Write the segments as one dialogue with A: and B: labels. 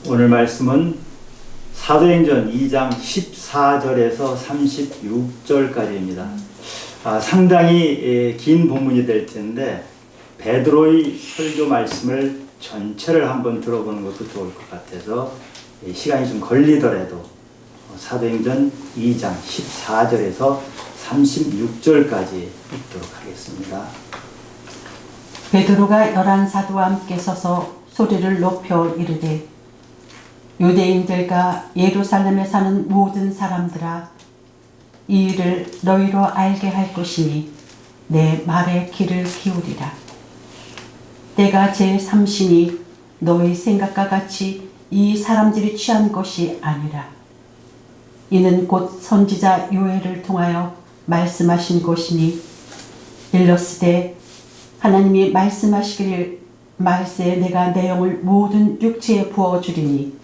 A: 오늘 말씀은 사도행전 2장 14절에서 36절까지입니다. 상당히 긴 본문이 될 텐데 베드로의 설교 말씀을 전체를 한번 들어보는 것도 좋을 것 같아서 시간이 좀 걸리더라도 사도행전 2장 14절에서 36절까지 읽도록 하겠습니다.
B: 베드로가 11사도와 함께 서서 소리를 높여 이르되 유대인들과 예루살렘에 사는 모든 사람들아, 이 일을 너희로 알게 할 것이니 내 말에 귀를 기울이라. 때가 제3시니 너희 생각과 같이 이 사람들이 취한 것이 아니라 이는 곧 선지자 요엘을 통하여 말씀하신 것이니 일렀으되 하나님이 말씀하시기를 말세에 내가 내 영을 모든 육체에 부어주리니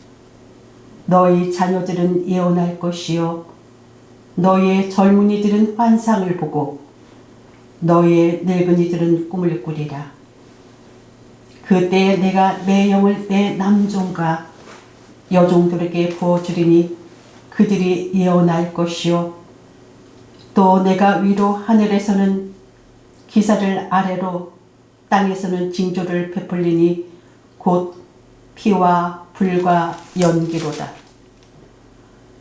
B: 너희 자녀들은 예언할 것이요 너희의 젊은이들은 환상을 보고 너희의 늙은이들은 꿈을 꾸리라. 그때에 내가 내 영을 내 남종과 여종들에게 부어주리니 그들이 예언할 것이요 또 내가 위로 하늘에서는 기사를 아래로 땅에서는 징조를 베풀리니 곧 피와 불과 연기로다.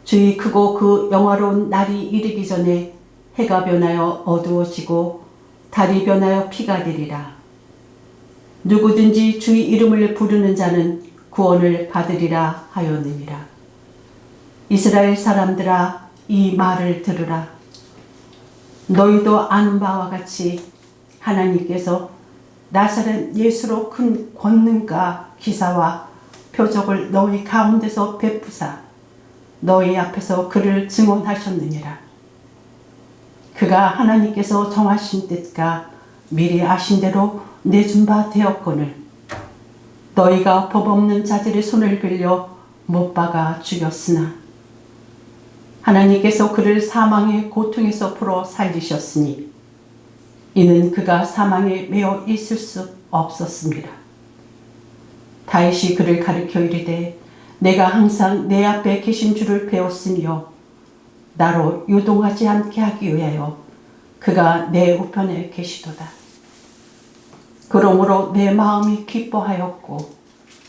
B: 주의 크고 그 영화로운 날이 이르기 전에 해가 변하여 어두워지고 달이 변하여 피가 되리라. 누구든지 주의 이름을 부르는 자는 구원을 받으리라 하였느니라. 이스라엘 사람들아, 이 말을 들으라. 너희도 아는 바와 같이 하나님께서 나사렛 예수로 큰 권능과 기사와 표적을 너희 가운데서 베푸사 너희 앞에서 그를 증언하셨느니라. 그가 하나님께서 정하신 뜻과 미리 아신 대로 내준 바 되었거늘 너희가 법 없는 자들의 손을 빌려 못 박아 죽였으나 하나님께서 그를 사망의 고통에서 풀어 살리셨으니 이는 그가 사망에 매어 있을 수 없었습니다. 다윗이 그를 가리켜 이르되 내가 항상 내 앞에 계신 줄을 배웠으며 나로 요동하지 않게 하기 위하여 그가 내 우편에 계시도다. 그러므로 내 마음이 기뻐하였고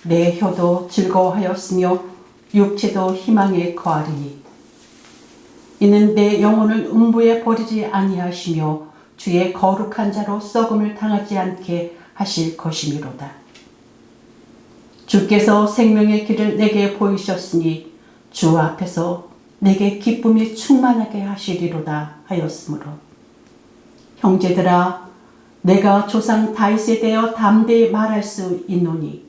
B: 내 혀도 즐거워하였으며 육체도 희망에 거하리니 이는 내 영혼을 음부에 버리지 아니하시며 주의 거룩한 자로 썩음을 당하지 않게 하실 것이미로다. 주께서 생명의 길을 내게 보이셨으니 주 앞에서 내게 기쁨이 충만하게 하시리로다 하였으므로 형제들아, 내가 조상 다윗에 대하여 담대히 말할 수 있노니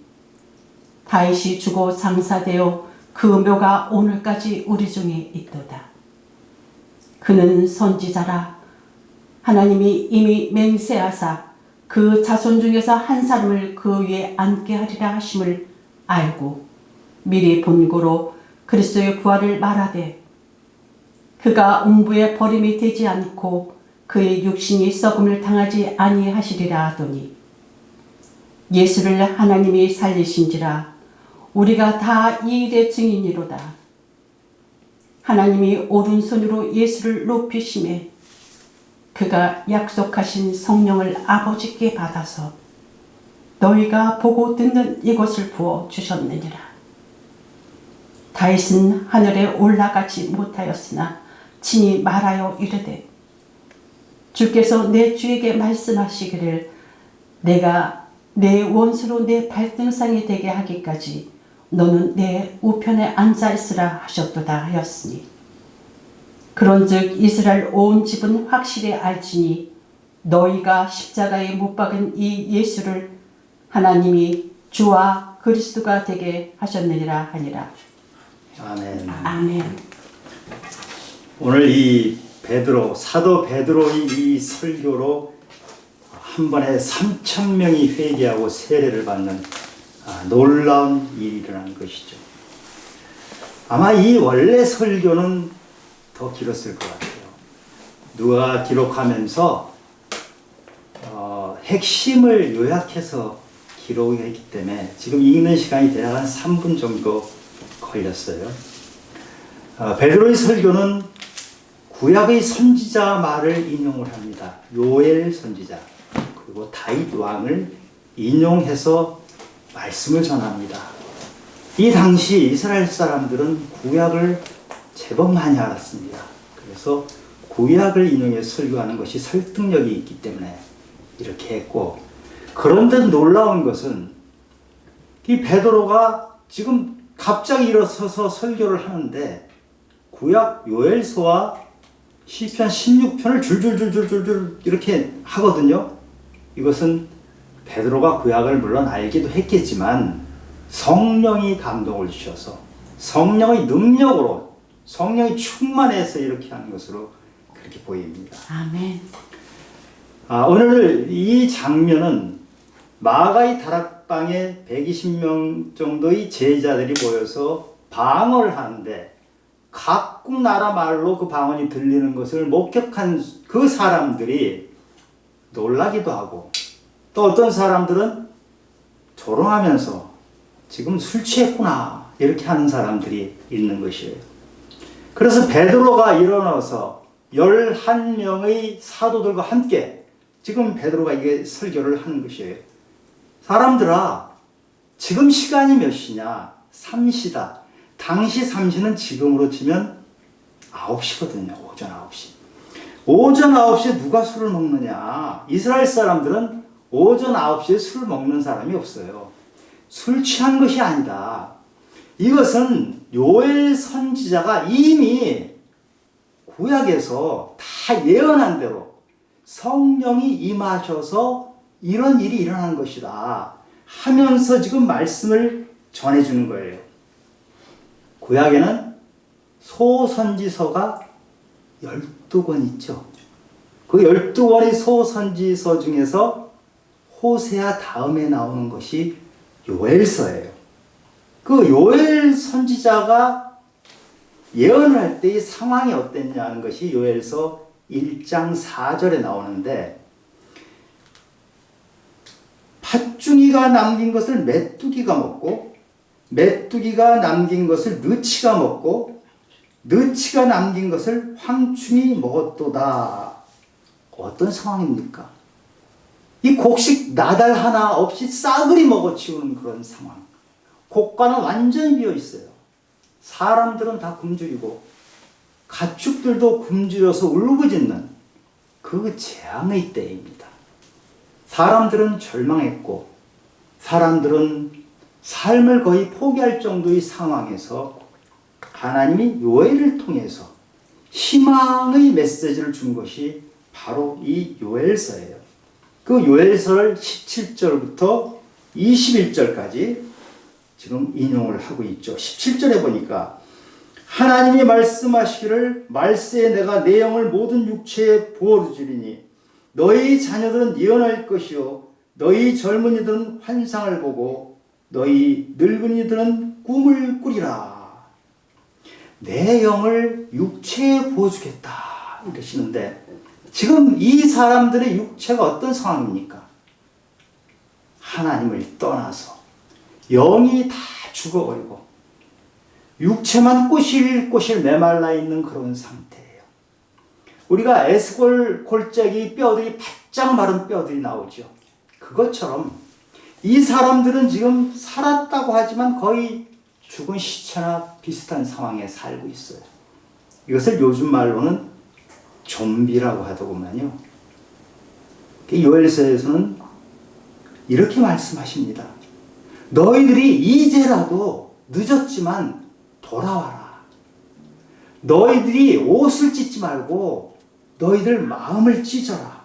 B: 다윗이 죽어 장사되어 그 묘가 오늘까지 우리 중에 있도다. 그는 선지자라. 하나님이 이미 맹세하사 그 자손 중에서 한 사람을 그 위에 앉게 하리라 하심을 알고 미리 본고로 그리스도의 부활을 말하되 그가 음부에 버림이 되지 않고 그의 육신이 썩음을 당하지 아니하시리라 하더니 예수를 하나님이 살리신지라 우리가 다 이 일의 증인이로다. 하나님이 오른손으로 예수를 높이심에 그가 약속하신 성령을 아버지께 받아서 너희가 보고 듣는 이것을 부어 주셨느니라. 다윗은 하늘에 올라가지 못하였으나 친히 말하여 이르되 주께서 내 주에게 말씀하시기를 내가 내 원수로 내 발등상이 되게 하기까지 너는 내 우편에 앉아 있으라 하셨도다 하였으니 그런즉 이스라엘 온 집은 확실히 알지니 너희가 십자가에 못 박은 이 예수를 하나님이 주와 그리스도가 되게 하셨느니라 하니라.
A: 아멘.
B: 아멘.
A: 오늘 이 사도 베드로의 이 설교로 한 번에 3,000명이 회개하고 세례를 받는 놀라운 일이 일어난 것이죠. 아마 이 원래 설교는 더 길었을 것 같아요. 누가 기록하면서 핵심을 요약해서 기록했기 때문에 지금 읽는 시간이 대략 한 3분 정도 걸렸어요. 베드로의 설교는 구약의 선지자 말을 인용을 합니다. 요엘 선지자 그리고 다윗 왕을 인용해서 말씀을 전합니다. 이 당시 이스라엘 사람들은 구약을 제법 많이 알았습니다. 그래서 구약을 인용해서 설교하는 것이 설득력이 있기 때문에 이렇게 했고, 그런데 놀라운 것은 이 베드로가 지금 갑자기 일어서서 설교를 하는데 구약 요엘서와 시편 16편을 줄줄줄줄줄 이렇게 하거든요. 이것은 베드로가 구약을 물론 알기도 했겠지만 성령이 감동을 주셔서 성령의 능력으로 성령이 충만해서 이렇게 하는 것으로 그렇게 보입니다.
B: 아멘.
A: 오늘 이 장면은 마가의 다락방에 120명 정도의 제자들이 모여서 방언을 하는데 각국 나라 말로 그 방언이 들리는 것을 목격한 그 사람들이 놀라기도 하고, 또 어떤 사람들은 조롱하면서 지금 술 취했구나 이렇게 하는 사람들이 있는 것이에요. 그래서 베드로가 일어나서 11명의 사도들과 함께 지금 베드로가 이게 설교를 하는 것이에요. 사람들아, 지금 시간이 몇 시냐? 3시다. 당시 3시는 지금으로 치면 9시거든요. 오전 9시. 오전 9시에 누가 술을 먹느냐? 이스라엘 사람들은 오전 9시에 술을 먹는 사람이 없어요. 술 취한 것이 아니다. 이것은 요엘 선지자가 이미 구약에서 다 예언한 대로 성령이 임하셔서 이런 일이 일어난 것이다 하면서 지금 말씀을 전해주는 거예요. 구약에는 소선지서가 12권 있죠. 그 12권의 소선지서 중에서 호세아 다음에 나오는 것이 요엘서예요. 그 요엘 선지자가 예언을 할 때 이 상황이 어땠냐는 것이 요엘서 1장 4절에 나오는데, 팥중이가 남긴 것을 메뚜기가 먹고 메뚜기가 남긴 것을 느치가 먹고 느치가 남긴 것을 황충이 먹었도다. 어떤 상황입니까? 이 곡식 나달 하나 없이 싸그리 먹어치우는 그런 상황. 곡간은 완전히 비어 있어요. 사람들은 다 굶주리고 가축들도 굶주려서 울부짖는 그 재앙의 때입니다. 사람들은 절망했고 사람들은 삶을 거의 포기할 정도의 상황에서 하나님이 요엘을 통해서 희망의 메시지를 준 것이 바로 이 요엘서예요. 그 요엘서를 17절부터 21절까지 지금 인용을 하고 있죠. 17절에 보니까 하나님이 말씀하시기를 말세에 내가 내 영을 모든 육체에 부어주리니 너희 자녀들은 예언할 것이요 너희 젊은이들은 환상을 보고 너희 늙은이들은 꿈을 꾸리라. 내 영을 육체에 부어주겠다 이러시는데, 지금 이 사람들의 육체가 어떤 상황입니까? 하나님을 떠나서 영이 다 죽어버리고 육체만 꼬실꼬실 메말라 있는 그런 상태예요. 우리가 에스골 골짜기 뼈들이 바짝 마른 뼈들이 나오죠. 그것처럼 이 사람들은 지금 살았다고 하지만 거의 죽은 시체나 비슷한 상황에 살고 있어요. 이것을 요즘 말로는 좀비라고 하더구만요. 요엘서에서는 이렇게 말씀하십니다. 너희들이 이제라도 늦었지만 돌아와라. 너희들이 옷을 찢지 말고 너희들 마음을 찢어라.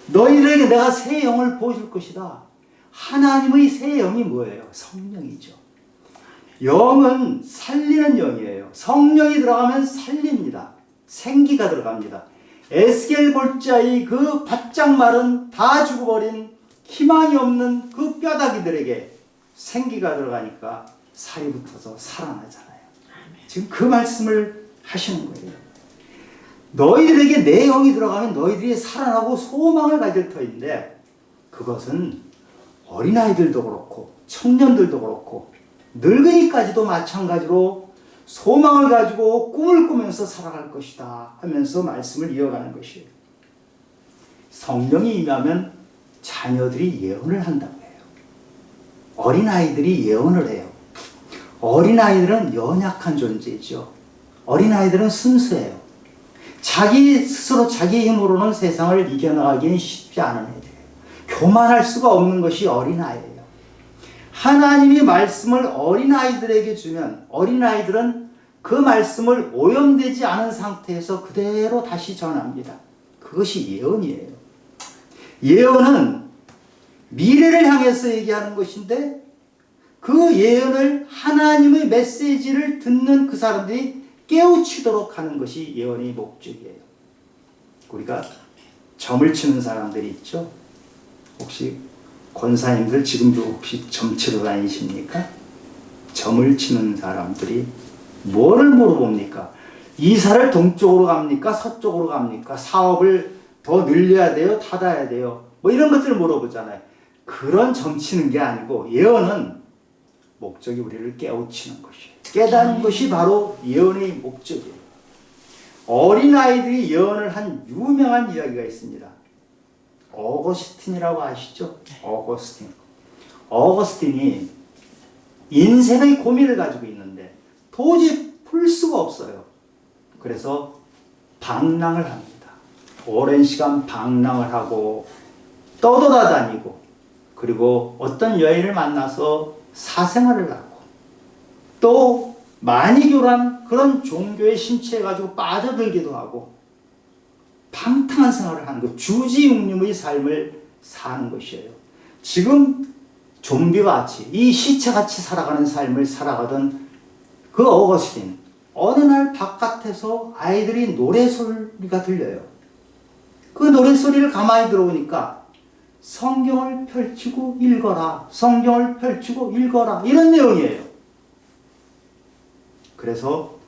A: 너희들에게 내가 새 영을 보여줄 것이다. 하나님의 새 영이 뭐예요? 성령이죠. 영은 살리는 영이에요. 성령이 들어가면 살립니다. 생기가 들어갑니다. 에스겔 골짜기 그 바짝 마른 다 죽어버린 희망이 없는 그 뼈다귀들에게 생기가 들어가니까 살이 붙어서 살아나잖아요. 지금 그 말씀을 하시는 거예요. 너희들에게 내 영이 들어가면 너희들이 살아나고 소망을 가질 터인데, 그것은 어린아이들도 그렇고 청년들도 그렇고 늙은이까지도 마찬가지로 소망을 가지고 꿈을 꾸면서 살아갈 것이다 하면서 말씀을 이어가는 것이에요. 성령이 임하면 자녀들이 예언을 한다고 해요. 어린아이들이 예언을 해요. 어린아이들은 연약한 존재죠. 어린아이들은 순수해요. 자기 스스로 자기 힘으로는 세상을 이겨나가기는 쉽지 않은 애들이에요. 교만할 수가 없는 것이 어린아이예요. 하나님이 말씀을 어린아이들에게 주면 어린아이들은 그 말씀을 오염되지 않은 상태에서 그대로 다시 전합니다. 그것이 예언이에요. 예언은 미래를 향해서 얘기하는 것인데 그 예언을 하나님의 메시지를 듣는 그 사람들이 깨우치도록 하는 것이 예언의 목적이에요. 우리가 점을 치는 사람들이 있죠. 혹시 권사님들 지금도 혹시 점 치러 다니십니까? 점을 치는 사람들이 뭐를 물어봅니까? 이사를 동쪽으로 갑니까? 서쪽으로 갑니까? 사업을 더 늘려야 돼요? 닫아야 돼요? 뭐 이런 것들을 물어보잖아요. 그런 점 치는 게 아니고 예언은 목적이 우리를 깨우치는 것이에요. 깨닫는 것이 바로 예언의 목적이에요. 어린아이들이 예언을 한 유명한 이야기가 있습니다. 어거스틴이라고 아시죠? 어거스틴이 인생의 고민을 가지고 있는데 도저히 풀 수가 없어요. 그래서 방랑을 합니다. 오랜 시간 방랑을 하고 떠돌아다니고 그리고 어떤 여인을 만나서 사생활을 하고 또 만이교란 그런 종교에 심취해가지고 빠져들기도 하고 방탕한 생활을 하는 것, 주지육림의 삶을 사는 것이에요. 지금 좀비같이 이 시체같이 살아가는 삶을 살아가던 그 어거스틴, 어느 날 바깥에서 아이들이 노래소리가 들려요. 그 노래소리를 가만히 들어보니까 성경을 펼치고 읽어라, 성경을 펼치고 읽어라 이런 내용이에요. 그래서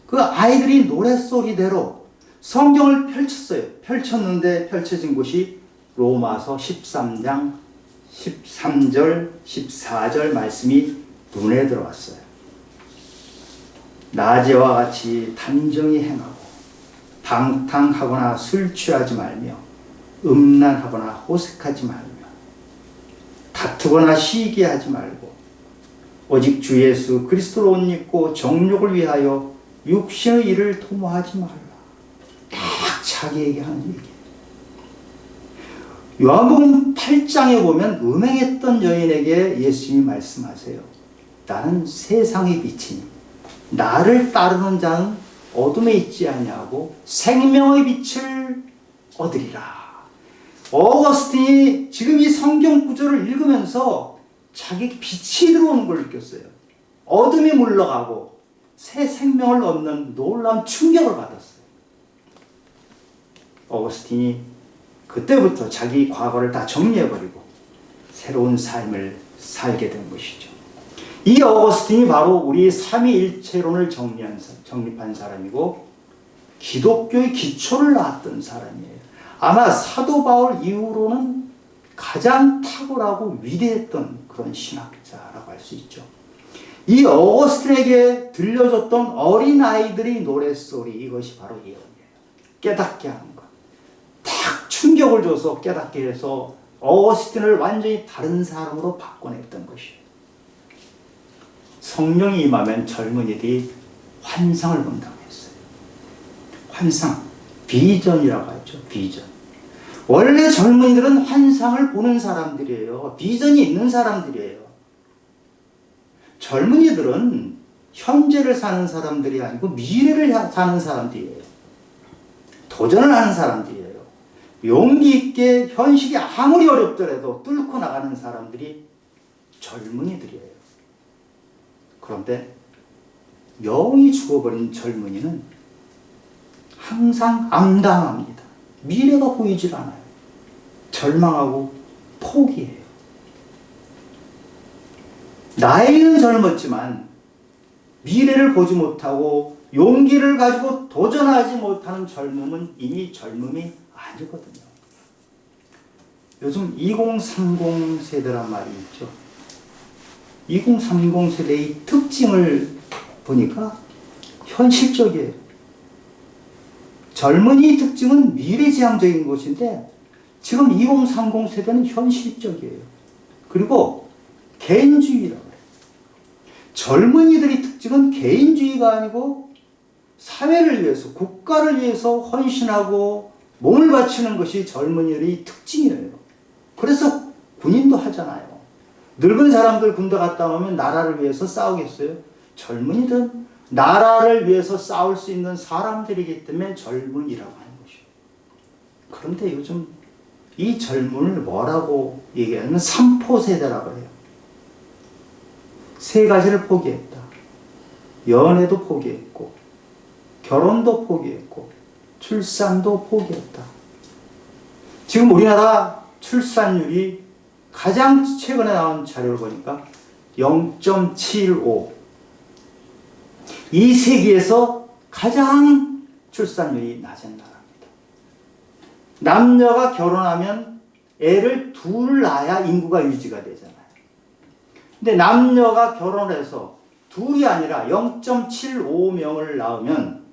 A: 그 아이들이 노래소리대로 성경을 펼쳤어요. 펼쳤는데 펼쳐진 곳이 로마서 13장 13절 14절 말씀이 눈에 들어왔어요. 낮에와 같이 단정히 행하고 방탕하거나 술 취하지 말며 음란하거나 호색하지 말며 다투거나 시기하지 말고 오직 주 예수 그리스도로 옷 입고 정욕을 위하여 육신의 일을 도모하지 말라. 딱 자기에게 하는 얘기예요. 요한복음 8장에 보면 음행했던 여인에게 예수님이 말씀하세요. 나는 세상의 빛이니 나를 따르는 자는 어둠에 있지 아니하고 생명의 빛을 얻으리라. 어거스틴이 지금 이 성경 구절을 읽으면서 자기에게 빛이 들어오는 걸 느꼈어요. 어둠이 물러가고 새 생명을 얻는 놀라운 충격을 받았어요. 어거스틴이 그때부터 자기 과거를 다 정리해버리고 새로운 삶을 살게 된 것이죠. 이 어거스틴이 바로 우리 삼위일체론을 정립한 사람이고 기독교의 기초를 놨던 사람이에요. 아마 사도 바울 이후로는 가장 탁월하고 위대했던 그런 신학자라고 할 수 있죠. 이 어거스틴에게 들려줬던 어린아이들의 노랫소리, 이것이 바로 예언이에요. 깨닫게 하는 것. 탁 충격을 줘서 깨닫게 해서 어거스틴을 완전히 다른 사람으로 바꿔냈던 것이에요. 성령이 임하면 젊은이들이 환상을 본다고 했어요. 환상, 비전이라고 하죠. 비전. 원래 젊은이들은 환상을 보는 사람들이에요. 비전이 있는 사람들이에요. 젊은이들은 현재를 사는 사람들이 아니고 미래를 사는 사람들이에요. 도전을 하는 사람들이에요. 용기 있게 현실이 아무리 어렵더라도 뚫고 나가는 사람들이 젊은이들이에요. 그런데 영이 죽어버린 젊은이는 항상 암담합니다. 미래가 보이질 않아요. 절망하고 포기해요. 나이는 젊었지만 미래를 보지 못하고 용기를 가지고 도전하지 못하는 젊음은 이미 젊음이 아니거든요. 요즘 2030 세대란 말이 있죠. 2030 세대의 특징을 보니까 현실적이에요. 젊은이 특징은 미래지향적인 것인데 지금 2030 세대는 현실적이에요. 그리고 개인주의라고 해요. 젊은이들의 특징은 개인주의가 아니고 사회를 위해서, 국가를 위해서 헌신하고 몸을 바치는 것이 젊은이들의 특징이에요. 그래서 군인도 하잖아요. 늙은 사람들 군대 갔다 오면 나라를 위해서 싸우겠어요? 젊은이들은 나라를 위해서 싸울 수 있는 사람들이기 때문에 젊은이라고 하는 것이에요. 그런데 요즘 이 젊은을 뭐라고 얘기하냐면 삼포 세대라고 해요. 세 가지를 포기했다. 연애도 포기했고, 결혼도 포기했고, 출산도 포기했다. 지금 우리나라 출산율이 가장 최근에 나온 자료를 보니까 0.75. 이 세계에서 가장 출산율이 낮은 나라입니다. 남녀가 결혼하면 애를 둘 낳아야 인구가 유지가 되잖아요. 근데 남녀가 결혼해서 둘이 아니라 0.75명을 낳으면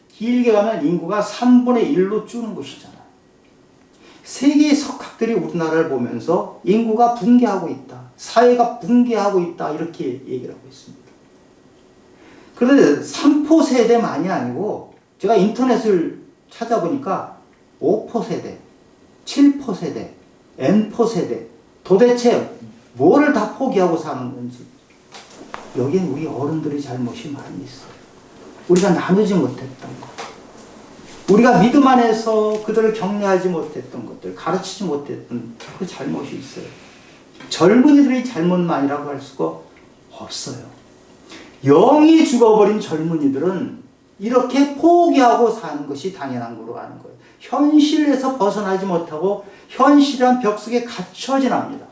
A: 길게 가면 인구가 3분의 1로 줄는 것이잖아요. 세계의 석학들이 우리나라를 보면서 인구가 붕괴하고 있다. 사회가 붕괴하고 있다. 이렇게 얘기를 하고 있습니다. 그런데 3포 세대만이 아니고 제가 인터넷을 찾아보니까 5포 세대, 7포 세대, N포 세대 도대체 뭐를 다 포기하고 사는 건지 여기엔 우리 어른들의 잘못이 많이 있어요. 우리가 나누지 못했던 것, 우리가 믿음 안에서 그들을 격려하지 못했던 것들, 가르치지 못했던 그 잘못이 있어요. 젊은이들의 잘못만이라고 할 수가 없어요. 영이 죽어버린 젊은이들은 이렇게 포기하고 사는 것이 당연한 거로 아는 거예요. 현실에서 벗어나지 못하고 현실이란 벽 속에 갇혀 지납니다.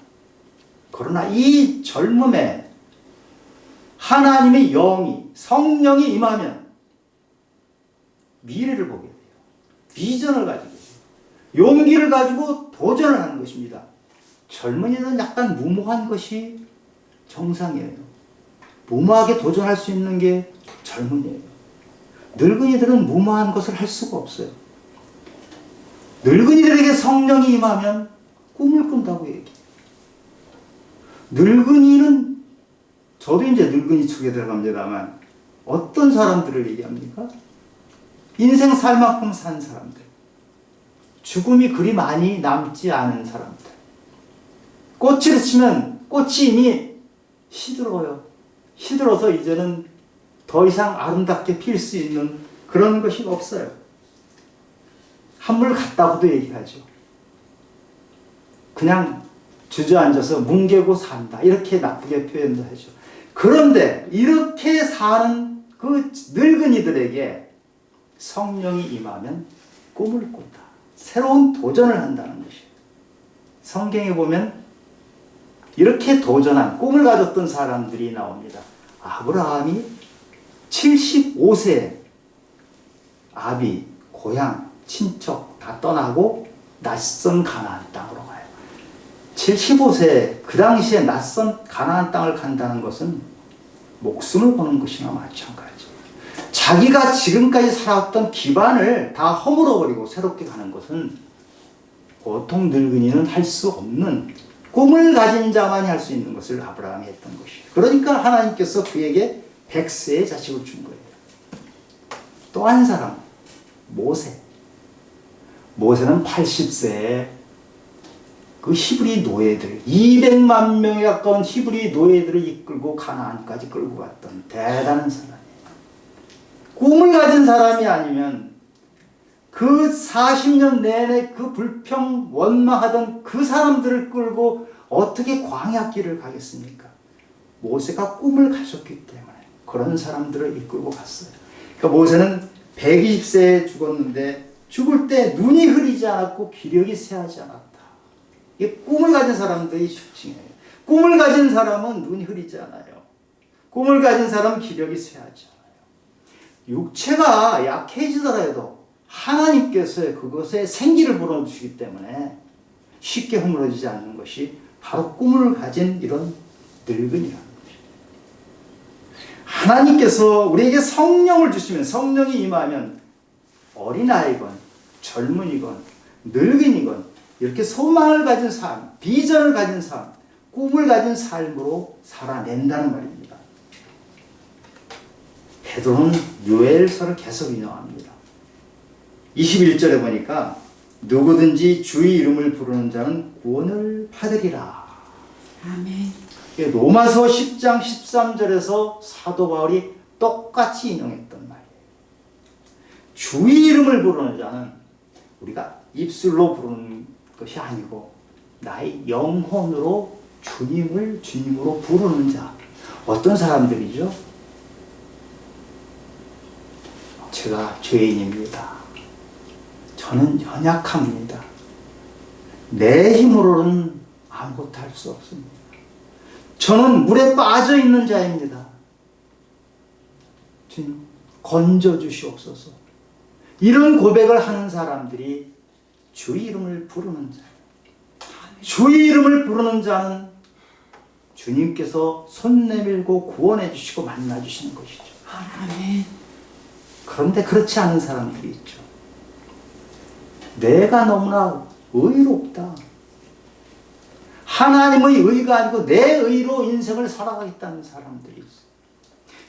A: 그러나 이 젊음에 하나님의 영이, 성령이 임하면 미래를 보게 돼요. 비전을 가지고 용기를 가지고 도전을 하는 것입니다. 젊은이들은 약간 무모한 것이 정상이에요. 무모하게 도전할 수 있는 게 젊은이에요. 늙은이들은 무모한 것을 할 수가 없어요. 늙은이들에게 성령이 임하면 꿈을 꾼다고 얘기해요. 늙은이는, 저도 이제 늙은이 축에 들어갑니다만 어떤 사람들을 얘기합니까? 인생 살 만큼 산 사람들, 죽음이 그리 많이 남지 않은 사람들, 꽃을 치면 꽃이 이미 시들어요. 시들어서 이제는 더 이상 아름답게 필 수 있는 그런 것이 없어요. 한물 갔다고도 얘기하죠. 그냥 주저앉아서 뭉개고 산다, 이렇게 나쁘게 표현도 하죠. 그런데 이렇게 사는 그 늙은이들에게 성령이 임하면 꿈을 꾼다. 새로운 도전을 한다는 것이에요. 성경에 보면 이렇게 도전한, 꿈을 가졌던 사람들이 나옵니다. 아브라함이 75세 아비, 고향, 친척 다 떠나고 낯선 가나안 땅으로 가요. 75세 그 당시에 낯선 가나안 땅을 간다는 것은 목숨을 거는 것이나 마찬가지예요. 자기가 지금까지 살아왔던 기반을 다 허물어버리고 새롭게 가는 것은 보통 늙은이는 할 수 없는, 꿈을 가진 자만이 할 수 있는 것을 아브라함이 했던 것이에요. 그러니까 하나님께서 그에게 100세의 자식을 준 거예요. 또 한 사람, 모세. 모세는 80세에 그 히브리 노예들, 200만 명에 가까운 히브리 노예들을 이끌고 가나안까지 끌고 갔던 대단한 사람이에요. 꿈을 가진 사람이 아니면 그 40년 내내 그 불평 원망하던 그 사람들을 끌고 어떻게 광야길을 가겠습니까? 모세가 꿈을 가졌기 때문에 그런 사람들을 이끌고 갔어요. 그러니까 모세는 120세에 죽었는데 죽을 때 눈이 흐리지 않았고 기력이 쇠하지 않았다. 이게 꿈을 가진 사람들의 특징이에요. 꿈을 가진 사람은 눈이 흐리지 않아요. 꿈을 가진 사람은 기력이 쇠하지 않아요. 육체가 약해지더라도 하나님께서 그것에 생기를 불어주시기 때문에 쉽게 허물어지지 않는 것이 바로 꿈을 가진 이런 늙은이라는 것입니다. 하나님께서 우리에게 성령을 주시면, 성령이 임하면 어린아이건 젊은이건 늙은이건 이렇게 소망을 가진 삶, 비전을 가진 삶, 꿈을 가진 삶으로 살아낸다는 말입니다. 베드로는 요엘서를 계속 인용합니다. 21절에 보니까 누구든지 주의 이름을 부르는 자는 구원을 받으리라.
B: 아멘.
A: 로마서 10장 13절에서 사도 바울이 똑같이 인용했던 말이에요. 주의 이름을 부르는 자는 우리가 입술로 부르는 것이 아니고 나의 영혼으로 주님을 주님으로 부르는 자. 어떤 사람들이죠? 제가 죄인입니다. 저는 연약합니다. 내 힘으로는 아무것도 할 수 없습니다. 저는 물에 빠져 있는 자입니다. 주님, 건져 주시옵소서. 이런 고백을 하는 사람들이 주의 이름을 부르는 자예요. 주의 이름을 부르는 자는 주님께서 손 내밀고 구원해 주시고 만나 주시는 것이죠.
B: 아멘.
A: 그런데 그렇지 않은 사람들이 있죠. 내가 너무나 의롭다. 하나님의 의가 아니고 내 의로 인생을 살아가겠다는 사람들이 있어.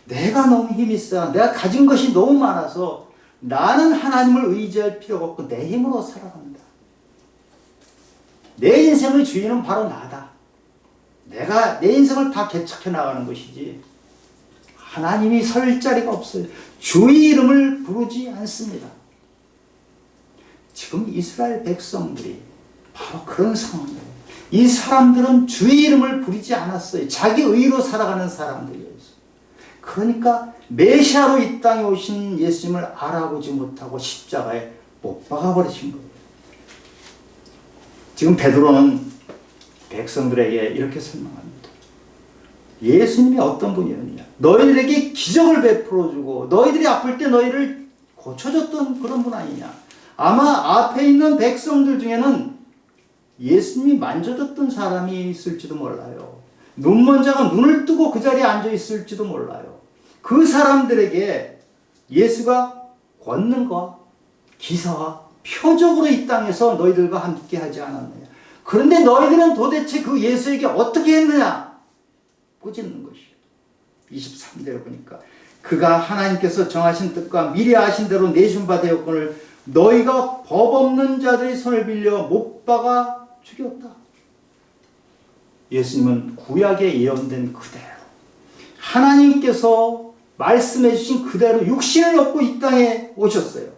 A: 내가 너무 힘이 세. 내가 가진 것이 너무 많아서 나는 하나님을 의지할 필요가 없고 내 힘으로 살아간다. 내 인생의 주인은 바로 나다. 내가 내 인생을 다 개척해 나가는 것이지 하나님이 설 자리가 없어요. 주의 이름을 부르지 않습니다. 지금 이스라엘 백성들이 바로 그런 상황이에요. 이 사람들은 주의 이름을 부르지 않았어요. 자기 의로 살아가는 사람들이었어요. 그러니까 메시아로 이 땅에 오신 예수님을 알아보지 못하고 십자가에 못 박아버리신 거예요. 지금 베드로는 백성들에게 이렇게 설명합니다. 예수님이 어떤 분이었냐? 너희들에게 기적을 베풀어주고 너희들이 아플 때 너희를 고쳐줬던 그런 분 아니냐? 아마 앞에 있는 백성들 중에는 예수님이 만져줬던 사람이 있을지도 몰라요. 눈먼 자가 눈을 뜨고 그 자리에 앉아 있을지도 몰라요. 그 사람들에게 예수가 권능과 기사와 표적으로 이 땅에서 너희들과 함께 하지 않았느냐. 그런데 너희들은 도대체 그 예수에게 어떻게 했느냐? 꾸짖는 것이에요. 23절에 보니까 그가 하나님께서 정하신 뜻과 미리 아신 대로 내준 바 되었거늘 너희가 법 없는 자들의 손을 빌려 못 박아 죽였다. 예수님은 구약에 예언된 그대로 하나님께서 말씀해 주신 그대로 육신을 얻고 이 땅에 오셨어요.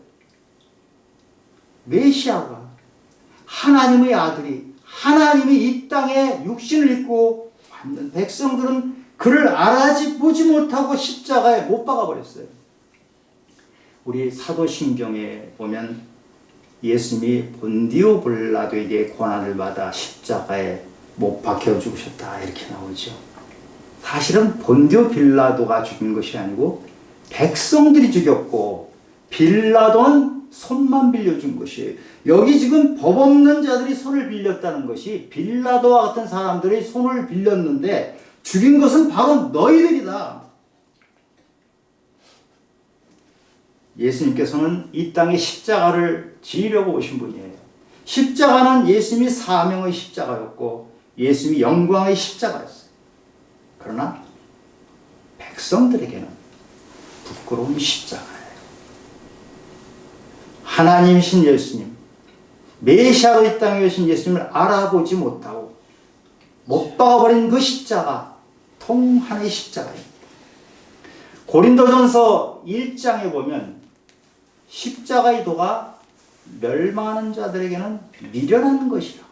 A: 메시아가 하나님의 아들이 하나님이 이 땅에 육신을 입고 왔는 백성들은 그를 보지 못하고 십자가에 못 박아버렸어요. 우리 사도신경에 보면 예수님이 본디오 빌라도에게 고난을 받아 십자가에 못 박혀 죽으셨다 이렇게 나오죠. 사실은 본디오 빌라도가 죽인 것이 아니고 백성들이 죽였고 빌라도는 손만 빌려준 것이에요. 여기 지금 법 없는 자들이 손을 빌렸다는 것이 빌라도와 같은 사람들이 손을 빌렸는데 죽인 것은 바로 너희들이다. 예수님께서는 이 땅에 십자가를 지으려고 오신 분이에요. 십자가는 예수님이 사명의 십자가였고 예수님이 영광의 십자가였어요. 그러나 백성들에게는 부끄러운 십자가예요. 하나님이신 예수님, 메시아로 이 땅에 오신 예수님을 알아보지 못하고 못 박아버린 그 십자가, 통한의 십자가입니다. 고린도전서 1장에 보면 십자가의 도가 멸망하는 자들에게는 미련한 것이라.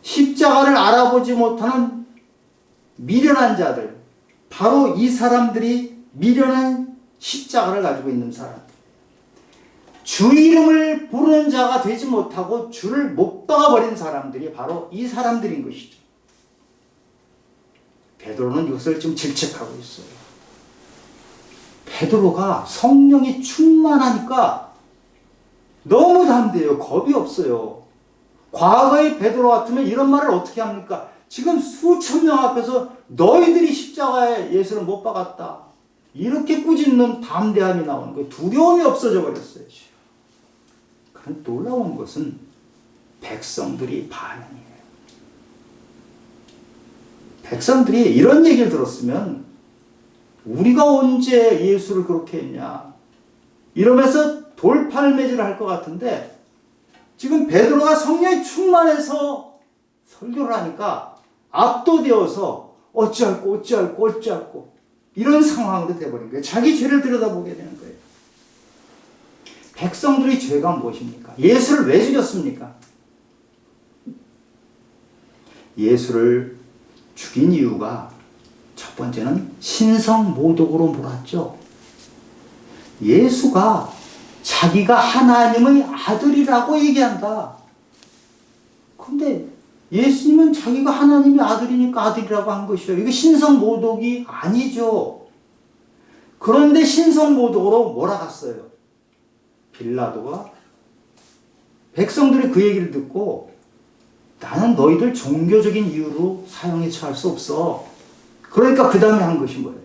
A: 십자가를 알아보지 못하는 미련한 자들, 바로 이 사람들이 미련한 십자가를 가지고 있는 사람들. 주 이름을 부르는 자가 되지 못하고 주를 못 박아버린 사람들이 바로 이 사람들인 것이죠. 베드로는 이것을 지금 질책하고 있어요. 베드로가 성령이 충만하니까 너무 담대해요. 겁이 없어요. 과거의 베드로 같으면 이런 말을 어떻게 합니까? 지금 수천 명 앞에서 너희들이 십자가에 예수를 못 박았다. 이렇게 꾸짖는 담대함이 나오는 거예요. 두려움이 없어져 버렸어요. 그런 놀라운 것은 백성들이 반응이에요. 백성들이 이런 얘기를 들었으면 우리가 언제 예수를 그렇게 했냐 이러면서 돌팔매질을 할 것 같은데 지금 베드로가 성령에 충만해서 설교를 하니까 압도되어서 어찌할꼬 이런 상황으로 돼버린 거예요. 자기 죄를 들여다보게 되는 거예요. 백성들의 죄가 무엇입니까? 예수를 왜 죽였습니까? 예수를 죽인 이유가 첫 번째는 신성모독으로 몰았죠. 예수가 자기가 하나님의 아들이라고 얘기한다. 그런데 예수님은 자기가 하나님의 아들이니까 아들이라고 한 것이요. 이게 신성모독이 아니죠. 그런데 신성모독으로 몰아갔어요. 빌라도가 백성들이 그 얘기를 듣고 나는 너희들 종교적인 이유로 사형에 처할 수 없어. 그러니까 그 다음에 한 것이 뭐예요?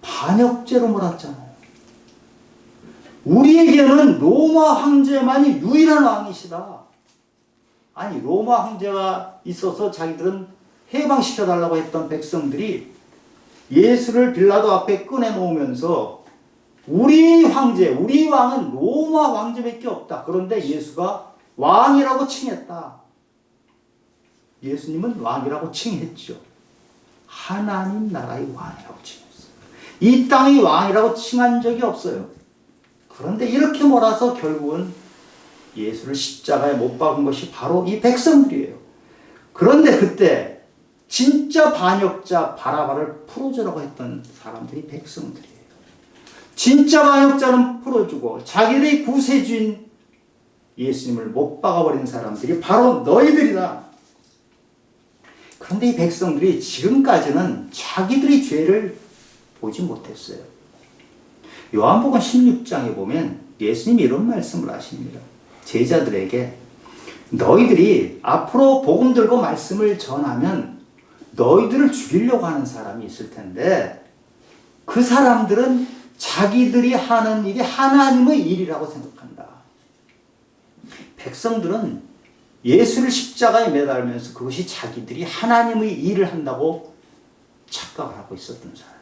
A: 반역죄로 몰았잖아요. 우리에게는 로마 황제만이 유일한 왕이시다. 아니 로마 황제가 있어서 자기들은 해방시켜달라고 했던 백성들이 예수를 빌라도 앞에 꺼내놓으면서 우리 황제, 우리 왕은 로마 황제밖에 없다. 그런데 예수가 왕이라고 칭했다. 예수님은 왕이라고 칭했죠. 하나님 나라의 왕이라고 칭했어요. 이 땅의 왕이라고 칭한 적이 없어요. 그런데 이렇게 몰아서 결국은 예수를 십자가에 못 박은 것이 바로 이 백성들이에요. 그런데 그때 진짜 반역자 바라바를 풀어주라고 했던 사람들이 백성들이에요. 진짜 반역자는 풀어주고 자기들의 구세주인 예수님을 못 박아버린 사람들이 바로 너희들이다. 그런데 이 백성들이 지금까지는 자기들의 죄를 보지 못했어요. 요한복음 16장에 보면 예수님이 이런 말씀을 하십니다. 제자들에게 너희들이 앞으로 복음 들고 말씀을 전하면 너희들을 죽이려고 하는 사람이 있을 텐데 그 사람들은 자기들이 하는 일이 하나님의 일이라고 생각한다. 백성들은 예수를 십자가에 매달면서 그것이 자기들이 하나님의 일을 한다고 착각을 하고 있었던 사람.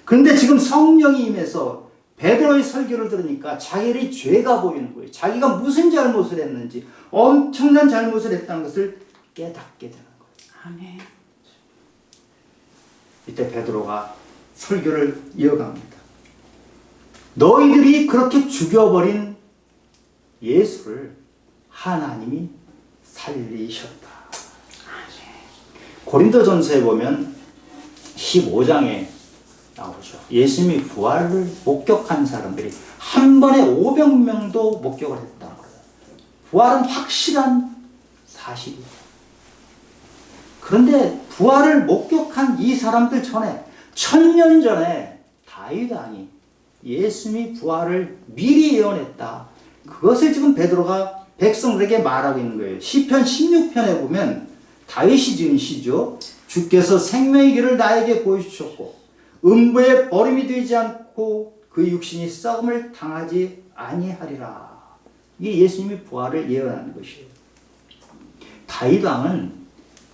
A: 그런데 지금 성령이 임해서 베드로의 설교를 들으니까 자기의 죄가 보이는 거예요. 자기가 무슨 잘못을 했는지 엄청난 잘못을 했다는 것을 깨닫게 되는 거예요.
B: 아멘.
A: 이때 베드로가 설교를 이어갑니다. 너희들이 그렇게 죽여버린 예수를 하나님이 살리셨다. 고린도전서에 보면 15장에 나오죠. 예수님이 부활을 목격한 사람들이 한 번에 500명도 목격을 했다는 거예요. 부활은 확실한 사실이에요. 그런데 부활을 목격한 이 사람들 전에 1000년 전에 다윗 왕이 예수님이 부활을 미리 예언했다. 그것을 지금 베드로가 백성들에게 말하고 있는 거예요. 시편 16편에 보면 다윗이 지은 시죠. 주께서 생명의 길을 나에게 보여주셨고 음부에 버림이 되지 않고 그 육신이 썩음을 당하지 아니하리라. 이게 예수님이 부활을 예언하는 것이에요. 다윗 왕은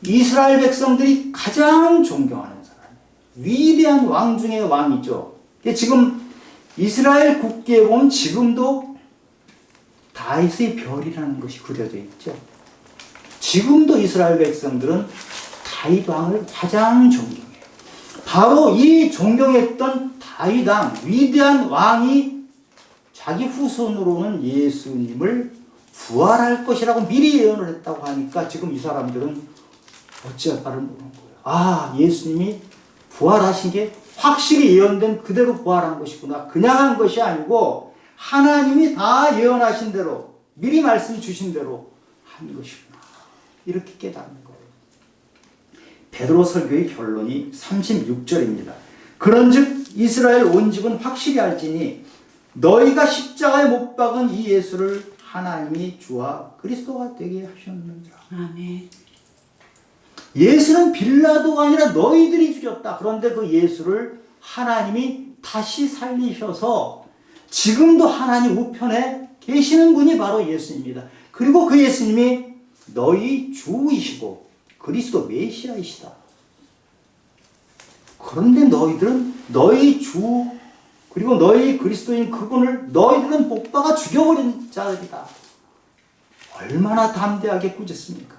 A: 이스라엘 백성들이 가장 존경하는 사람이에요. 위대한 왕 중의 왕이죠. 지금 이스라엘 국기에 보면 지금도 다윗의 별이라는 것이 그려져 있죠. 지금도 이스라엘 백성들은 다윗 왕을 가장 존경해요. 바로 이 존경했던 다윗 왕, 위대한 왕이 자기 후손으로는 예수님을 부활할 것이라고 미리 예언을 했다고 하니까 지금 이 사람들은 어찌할 바를 모르는 거예요. 아, 예수님이 부활하신 게 확실히 예언된 그대로 부활한 것이구나. 그냥 한 것이 아니고 하나님이 다 예언하신 대로 미리 말씀 주신 대로 한 것이구나. 이렇게 깨닫는 거예요. 베드로 설교의 결론이 36절입니다. 그런즉 이스라엘 온 집은 확실히 알지니 너희가 십자가에 못 박은 이 예수를 하나님이 주와 그리스도가 되게 하셨느니라.
B: 아멘.
A: 예수는 빌라도가 아니라 너희들이 죽였다. 그런데 그 예수를 하나님이 다시 살리셔서 지금도 하나님 우편에 계시는 분이 바로 예수입니다. 그리고 그 예수님이 너희 주이시고 그리스도 메시아이시다. 그런데 너희들은 너희 주 그리고 너희 그리스도인 그분을 너희들은 복받아 죽여버린 자들이다. 얼마나 담대하게 꾸짖습니까?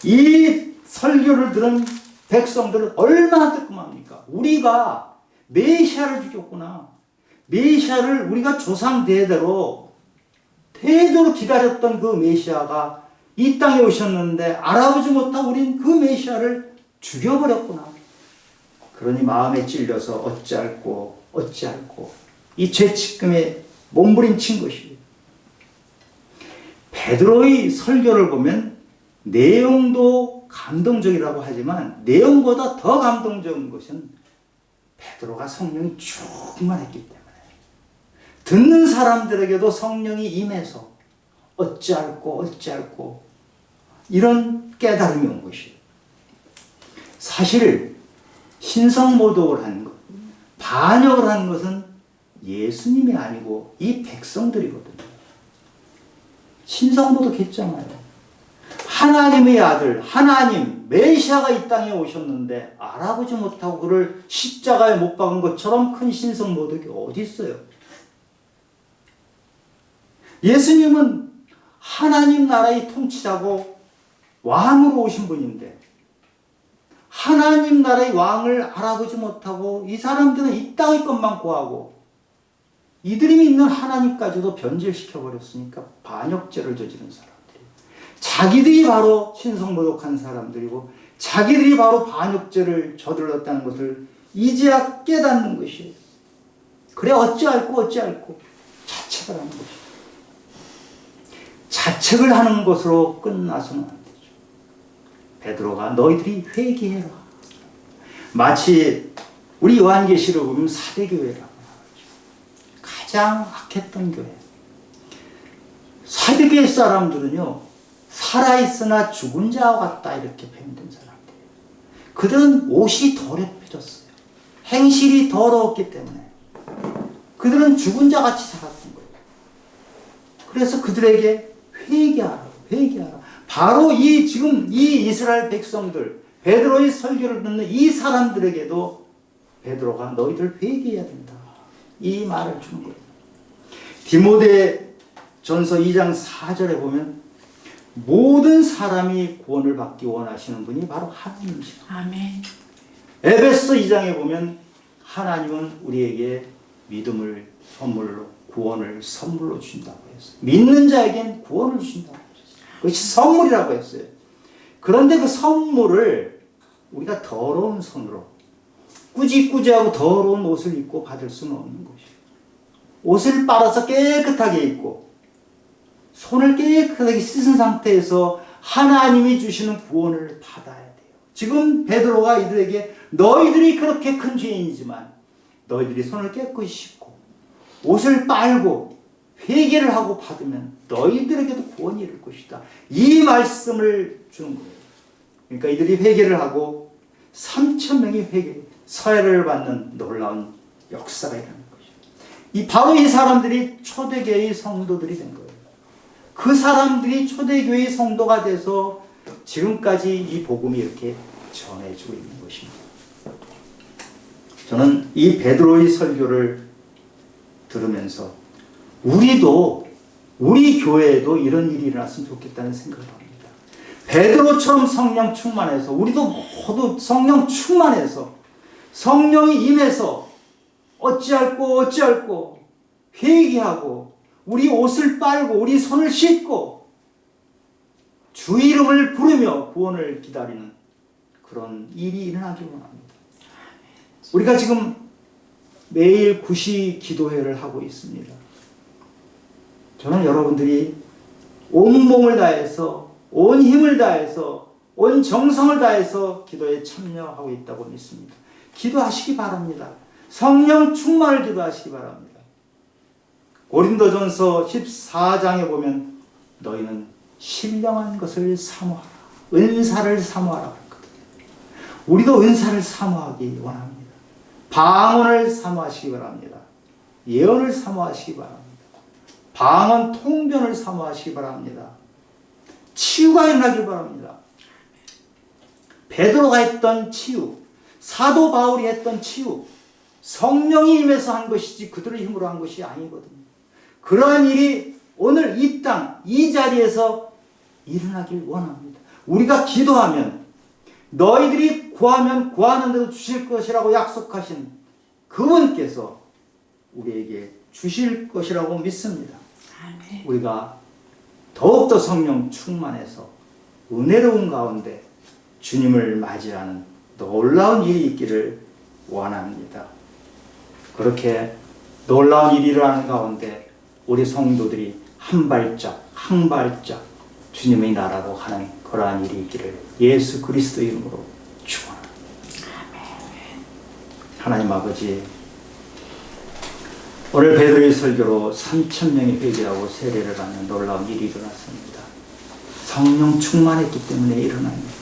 A: 이 설교를 들은 백성들은 얼마나 뜨끔합니까? 우리가 메시아를 죽였구나. 메시아를 우리가 조상 대대로 기다렸던 그 메시아가 이 땅에 오셨는데 알아보지 못하고 우린 그 메시아를 죽여버렸구나. 그러니 마음에 찔려서 어찌할꼬 이 죄책감에 몸부림친 것이에요. 베드로의 설교를 보면 내용도 감동적이라고 하지만 내용보다 더 감동적인 것은 베드로가 성령이 충만했기 때문에 듣는 사람들에게도 성령이 임해서 어찌할꼬 이런 깨달음이 온 것이에요. 사실 신성모독을 하는 것, 반역을 하는 것은 예수님이 아니고 이 백성들이거든요. 신성모독했잖아요. 하나님의 아들, 하나님, 메시아가 이 땅에 오셨는데 알아보지 못하고 그를 십자가에 못 박은 것처럼 큰 신성모독이 어디 있어요? 예수님은 하나님 나라의 통치자고 왕으로 오신 분인데 하나님 나라의 왕을 알아보지 못하고 이 사람들은 이 땅의 것만 구하고 이들이 믿는 하나님까지도 변질시켜버렸으니까 반역죄를 저지른 사람들이 자기들이 바로 신성모독한 사람들이고 자기들이 바로 반역죄를 저질렀다는 것을 이제야 깨닫는 것이에요. 그래 어찌할꼬 자책을 하는 것이에요. 자책을 하는 것으로 끝나서는 안 되죠. 베드로가 너희들이 회개해라. 마치 우리 요한계시를 보면 사대교회라고 하죠. 가장 악했던 교회. 사대교회 사람들은요. 살아있으나 죽은 자와 같다 이렇게 표현된 사람들이에요. 그들은 옷이 더럽혀졌어요. 행실이 더러웠기 때문에 그들은 죽은 자같이 살았던 거예요. 그래서 그들에게 회개하라. 바로 지금 이 이스라엘 백성들, 베드로의 설교를 듣는 이 사람들에게도 베드로가 너희들 회개해야 된다. 이 말을 주는 거예요. 디모데 전서 2장 4절에 보면 모든 사람이 구원을 받기 원하시는 분이 바로 하나님이시다.
B: 아멘.
A: 에베소 2장에 보면 하나님은 우리에게 믿음을 선물로 구원을 선물로 준다고 했어요. 믿는 자에겐 구원을 주신다고 했어요. 그것이 선물이라고 했어요. 그런데 그 선물을 우리가 더러운 손으로 꾸지꾸지하고 더러운 옷을 입고 받을 수는 없는 것이에요. 옷을 빨아서 깨끗하게 입고 손을 깨끗하게 씻은 상태에서 하나님이 주시는 구원을 받아야 돼요. 지금 베드로가 이들에게 너희들이 그렇게 큰 죄인이지만 너희들이 손을 깨끗이 씻고 옷을 빨고 회개를 하고 받으면 너희들에게도 구원이 이를 것이다. 이 말씀을 주는 거예요. 그러니까 이들이 회개를 하고 3,000명이 서해를 받는 놀라운 역사가 일어나는 것이죠. 바로 이 사람들이 초대교회의 성도들이 된 거예요. 그 사람들이 초대교회의 성도가 돼서 지금까지 이 복음이 이렇게 전해지고 있는 것입니다. 저는 이 베드로의 설교를 들으면서 우리 교회에도 이런 일이 일어났으면 좋겠다는 생각을 합니다. 베드로처럼 성령 충만해서 우리도 모두 성령 충만해서 성령이 임해서 어찌할꼬 회개하고 우리 옷을 빨고 우리 손을 씻고 주 이름을 부르며 구원을 기다리는 그런 일이 일어나길 원합니다. 우리가 지금 매일 구시 기도회를 하고 있습니다. 저는 여러분들이 온 몸을 다해서 온 힘을 다해서 온 정성을 다해서 기도에 참여하고 있다고 믿습니다. 기도하시기 바랍니다. 성령 충만을 기도하시기 바랍니다. 고린도전서 14장에 보면 너희는 신령한 것을 사모하라. 은사를 사모하라. 우리도 은사를 사모하기 원합니다. 방언을 사모하시기 바랍니다. 예언을 사모하시기 바랍니다. 방언 통변을 사모하시기 바랍니다. 치유가 일어나길 바랍니다. 베드로가 했던 치유, 사도 바울이 했던 치유, 성령이 임해서 한 것이지 그들의 힘으로 한 것이 아니거든요. 그러한 일이 오늘 이 땅, 이 자리에서 일어나길 원합니다. 우리가 기도하면 너희들이 구하면 구하는 대로 주실 것이라고 약속하신 그분께서 우리에게 주실 것이라고 믿습니다.
B: 아멘.
A: 우리가 더욱더 성령 충만해서 은혜로운 가운데 주님을 맞이하는 놀라운 일이 있기를 원합니다. 그렇게 놀라운 일이 일어나는 가운데 우리 성도들이 한 발짝 한 발짝 주님의 나라로 가는 그러한 일이 있기를 예수 그리스도 이름으로 축원합니다. 하나님 아버지, 오늘 베드로의 설교로 3,000명이 회개하고 세례를 받는 놀라운 일이 일어났습니다. 성령 충만했기 때문에 일어난 일입니다.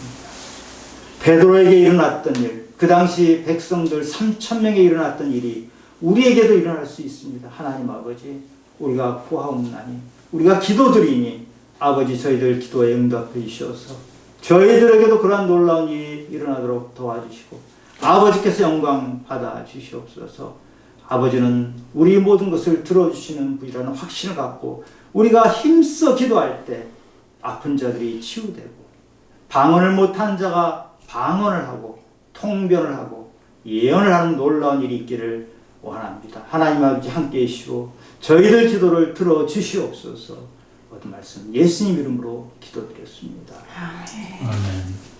A: 베드로에게 일어났던 일, 그 당시 백성들 3,000명에 일어났던 일이 우리에게도 일어날 수 있습니다. 하나님 아버지, 우리가 구하옵나니, 우리가 기도드리니 아버지 저희들 기도에 응답해 주셔서 저희들에게도 그러한 놀라운 일이 일어나도록 도와주시고 아버지께서 영광 받아 주시옵소서. 아버지는 우리 모든 것을 들어주시는 분이라는 확신을 갖고 우리가 힘써 기도할 때 아픈 자들이 치유되고 방언을 못한 자가 방언을 하고 통변을 하고 예언을 하는 놀라운 일이 있기를 원합니다. 하나님 아버지 함께 계시고 저희들 기도를 들어주시옵소서. 모든 말씀 예수님 이름으로 기도드렸습니다.
B: 아멘.
C: 아멘.